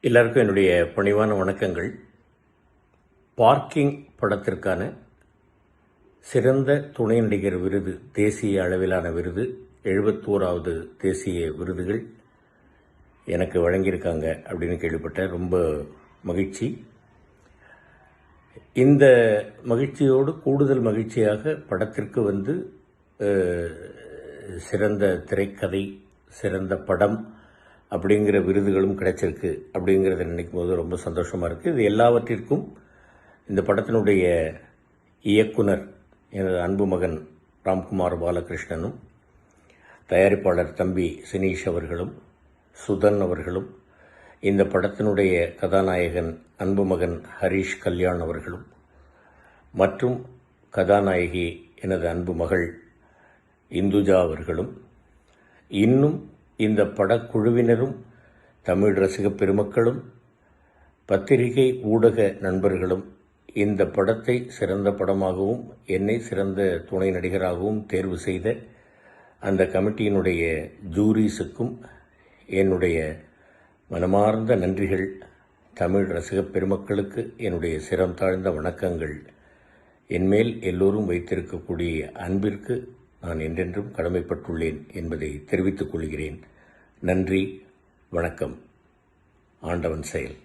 எல்லாருக்கும் என்னுடைய பணிவான வணக்கங்கள். பார்க்கிங் படத்திற்கான சிறந்த துணை நடிகர் விருது, தேசிய அளவிலான விருது, 71வது தேசிய விருதுகள் எனக்கு வழங்கியிருக்காங்க அப்படின்னு கேள்விப்பட்டேன். ரொம்ப மகிழ்ச்சி. இந்த மகிழ்ச்சியோடு கூடுதல் மகிழ்ச்சியாக படத்திற்கு சிறந்த திரைக்கதை, சிறந்த படம் அப்படிங்கிற விருதுகளும் கிடைச்சிருக்கு. அப்படிங்கிறத நினைக்கும் போது ரொம்ப சந்தோஷமாக இருக்குது. இது எல்லாவற்றிற்கும் இந்த படத்தினுடைய இயக்குனர் எனது அன்பு மகன் ராம்குமார் பாலகிருஷ்ணனும், தயாரிப்பாளர் தம்பி சினீஷ் அவர்களும், சுதன் அவர்களும், இந்த படத்தினுடைய கதாநாயகன் அன்பு மகன் ஹரீஷ் கல்யாண் அவர்களும், மற்றும் கதாநாயகி எனது அன்பு மகள் இந்துஜா அவர்களும், இன்னும் இந்த படக்குழுவினரும், தமிழ் ரசிக பெருமக்களும், பத்திரிகை ஊடக நண்பர்களும் இந்த படத்தை சிறந்த படமாகவும் என்னை சிறந்த துணை நடிகராகவும் தேர்வு செய்த அந்த கமிட்டியினுடைய ஜூரிஸுக்கும் என்னுடைய மனமார்ந்த நன்றிகள். தமிழ் ரசிக பெருமக்களுக்கு என்னுடைய சிரம் தாழ்ந்த வணக்கங்கள். என்மேல் எல்லோரும் வைத்திருக்கக்கூடிய அன்பிற்கு நான் என்றென்றும் கடமைப்பட்டுள்ளேன் என்பதை தெரிவித்துக் கொள்கிறேன். நன்றி, வணக்கம். ஆண்டவன் செயல்.